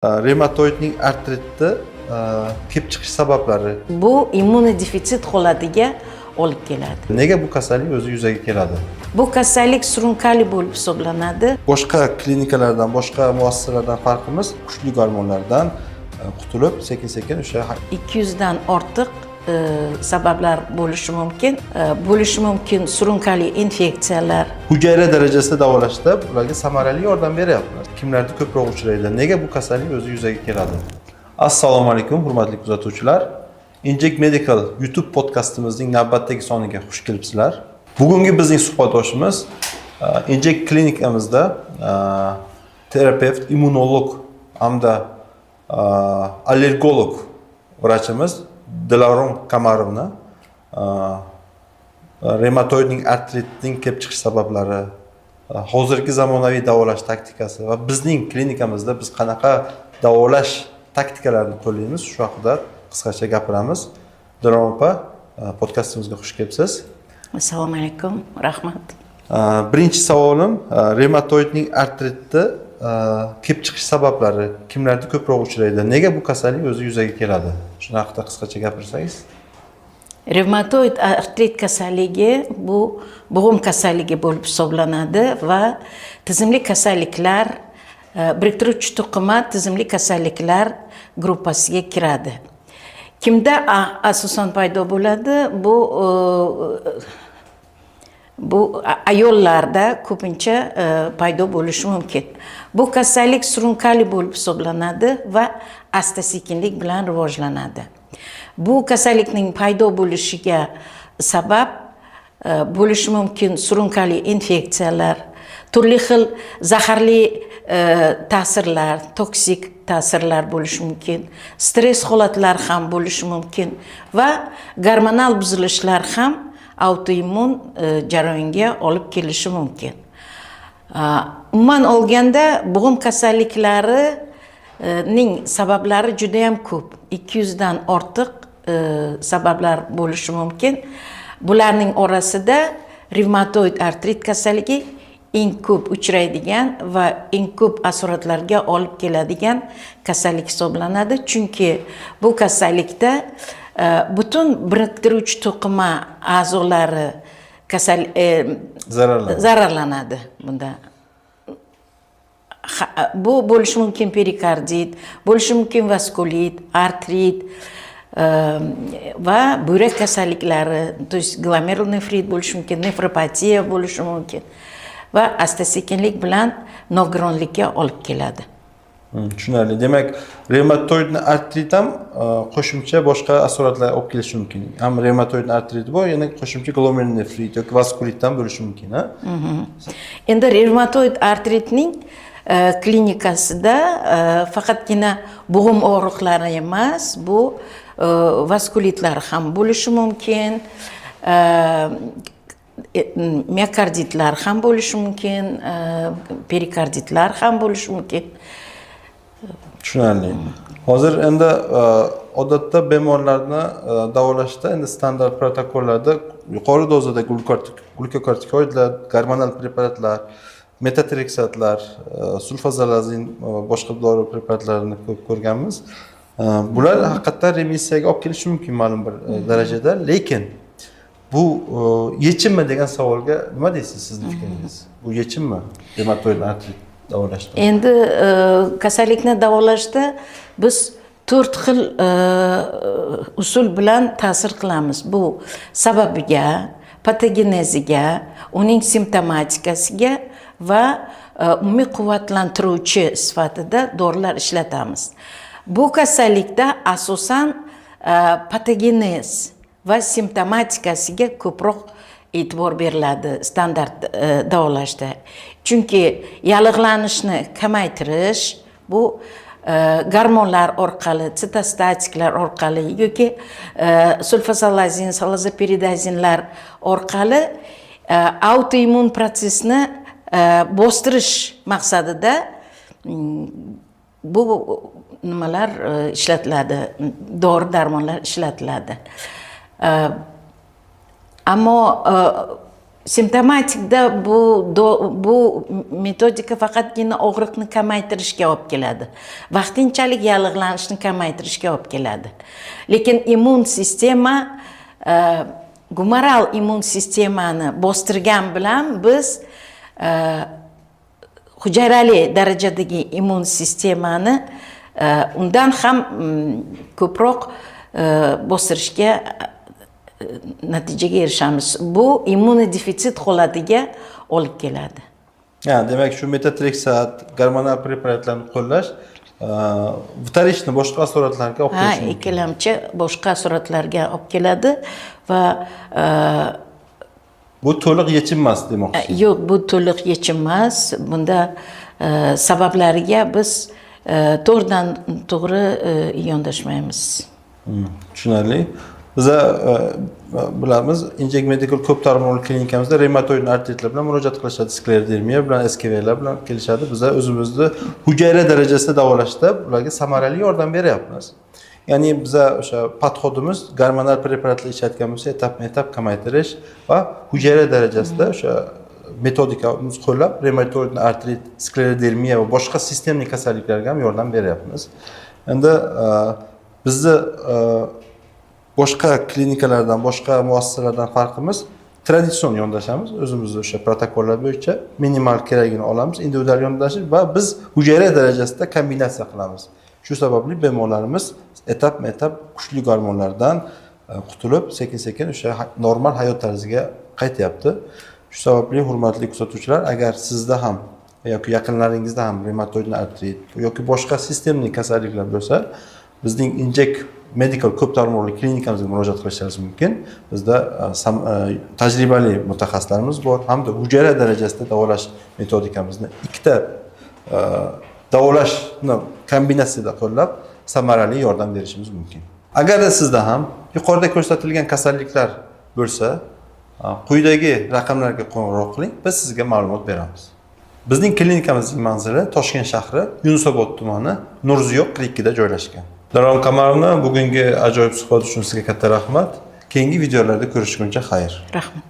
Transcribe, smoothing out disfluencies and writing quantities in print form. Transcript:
Reumatoidning artritni kelib chiqish sabablari. Bu immunodefitsit holatiga olib keladi. Nega bu kasallik o'zi yuzaga keladi? Bu kasallik surunkali bo'lib hisoblanadi. Boshqa klinikalardan, boshqa muassasalardan farqimiz kuchli gormonlardan qutulib, sekin-sekin o'sha 200 dan ortiq sabablar bo'lishi mumkin. Bo'lishi mumkin surunkali infeksiyalar. Hujayra darajasida davolashda ularga samarali yordam beryapmiz. Kimlarda ko'proq uchraydi? Nega bu kasallik o'zi yuzaga keladi? Assalomu alaykum, hurmatli kuzatuvchilar. Inject Medical YouTube podkastimizning navbatdagi soniga xush kelibsizlar. Bugungi bizning suhbatdoshimiz Inject klinikamizda terapevt, immunolog hamda allergolog vrachimiz Dilarom Kamarovna reumatoidning artritning kelib chiqish sabablari, hozirgi zamonaviy davolash taktikasi va bizning klinikamizda biz qanaqa davolash taktikalarni qo'llaymiz, shu haqida qisqacha gapiramiz. Dilarom opa, podkastimizga xush kelibsiz. Assalomu alaykum, rahmat. Birinchi savolim, reumatoidning artritni kelib chiqish sabablari kimlarda ko'proq uchraydi? Nega bu kasallik o'zi yuzaga keladi? Shuni haqida qisqacha gapirsangiz. Revmatoid artrit kasalligi bu bo'g'im kasalligi bo'lib hisoblanadi va tizimli kasalliklar, biriktiruvchi to'qima tizimli kasalliklar gruppasiga kiradi. Kimda asosan paydo bo'ladi? Bu ayollarda ko'pincha paydo bo'lishi mumkin. Bu kasallik surunkali bo'lib hisoblanadi va asta-sekinlik bilan rivojlanadi. Bu kasallikning paydo bo'lishiga sabab bo'lishi mumkin surunkali infeksiyalar, turli xil zaharli ta'sirlar, toksik ta'sirlar bo'lishi mumkin, stress holatlar ham bo'lishi mumkin va gormonal buzilishlar ham autoimmun jarayonga olib kelishi mumkin. Umuman olganda bo'g'im kasalliklarining sabablari juda ham ko'p. 200 dan ortiq sabablar bo'lishi mumkin. Bularning orasida revmatoid artrit kasalligi eng ko'p uchraydigan va eng ko'p asoratlarga olib keladigan kasallik hisoblanadi. Chunki bu kasallikda butun biriktiruvchi to'qima a'zolari zararlanadi bunda. Bu bo'lishi mumkin perikardit, bo'lishi mumkin vaskulit, artrit va buyrak kasalliklari, to есть glomerulonefrit bo'lishi mumkin, nefropatiya bo'lishi mumkin va asta-sekinlik bilan nogironlikka olib keladi. Tushunarli. Demak, reumatoidni artrit ham qo'shimcha boshqa asoratlar olib kelishi mumkin. Ham reumatoidni artrit bor, yana qo'shimcha glomerulonefrit yoki vaskulit ham bo'lishi mumkin, ha? Endi reumatoid artritning klinikasida faqatgina bo'g'im og'riqlari emas, bu vaskulitlar ham bo'lishi mumkin, miokarditlar ham bo'lishi mumkin, perikarditlar ham bo'lishi mumkin. Tushunarli. Hozir endi odatda bemorlarni davolashda endi standart protokollarda yuqori dozada glukokortikoidlar, gormonal preparatlar, metatrexatlar, sulfazolazin va boshqa dori preparatlarini ko'p ko'rganmiz. Bular haqiqatdan remissiyaga olib kelishi mumkin ma'lum bir darajada, lekin bu yechimmi degan savolga nima deysiz sizning fikringiz? Bu yechimmi reumatoid artrit davolashda? Endi kasallikni davolashda biz 4 xil usul bilan ta'sir qilamiz. Bu sababiga, patogeneziga, uning simptomatikasiga va umumiy quvvatlantiruvchi sifatida dorilar ishlatamiz. Bu kasallikda asosan patogenez va simptomatikasiga ko'proq e'tibor beriladi standart davolashda. Chunki yallig'lanishni kamaytirish bu gormonlar orqali, sitostatiklar orqali yoki sulfazolazin, salazapiridazinlar orqali autoimmun prosesni bostirish maqsadida bu nimalar ishlatiladi, dori-darmonlar ishlatiladi. Ammo Simptomatikda bu metodika faqatgina og'riqni kamaytirishga olib keladi. Vaqtinchalik yallig'lanishni kamaytirishga olib keladi. Lekin immun sistema gumoral immun sistemani bostirgan bilan biz hujayrali darajadagi immun sistemani undan ham ko'proq bostirishga natijaga erishamiz. Bu immunodefitsit holatiga olib keladi. Yani demek şu metatrexat, gormonal preparatlarni qo'llash vitarishni boshqa asoratlarga olib kelishi mumkin. Ikkilamchi boshqa asoratlarga olib keladi va bu to'liq yechim emas demoqchisiz. yo'q, bu to'liq yechim emas. Bunda sabablariga biz to'g'ridan to'g'ri yondashmaymiz. Tushunarli. Biza bilamiz, Inject Medical ko'p tarmoqli klinikamizda revmatoid artritlar bilan murojaat qilishadi, sklerodermiya bilan, SKV'lar bilan kelishadi. Biza o'zimizni hujayra darajasida davolashda ularga samarali yordam beryapmiz. Ya'ni biza o'sha podxodimiz gormonal preparatlar ishlatgan bo'lsa, etap kamaytirish va hujayra darajasida o'sha metodikamiz qo'llab revmatoid artrit, sklerodermiya va boshqa sistemli kasalliklarga ham yordam beryapmiz. Endi bizni boshqa klinikalardan, boshqa muassasalardan farqimiz traditsion yondashamiz. O'zimizni o'sha protokollar bo'yicha minimal keragini olamiz, individual yondashish va biz hujayra darajasida kombinatsiya qilamiz. Shu sababli bemorlarimiz etap kuchli gormonlardan qutulib, sekin-sekin o'sha normal hayot tarziga qaytyapti. Shu sababli hurmatli kuzatuvchilar, agar sizda ham yoki yaqinlaringizda ham revmatoid artrit yoki boshqa sistemli kasalliklar bo'lsa, bizning Inject Medical ko'p tarmoqli klinikamizga murojaat qilishingiz mumkin. Bizda tajribali mutaxassislarimiz bor hamda hujayra darajasida davolash metodikamizni ikkita davolashni kombinatsiyada qo'llab samarali yordam berishimiz mumkin. Agarda sizda ham yuqorida ko'rsatilgan kasalliklar bo'lsa, quyidagi raqamlarga qo'ng'iroq qiling, biz sizga ma'lumot beramiz. Bizning klinikamizning manzili Toshkent shahri, Yunusobod tumani, Nurziyoq 42 da joylashgan. Davron Kamarovna, bugungi ajoyib suhbat uchun sizga katta rahmat. Keyingi videolarda ko'rishguncha xayr. Rahmat.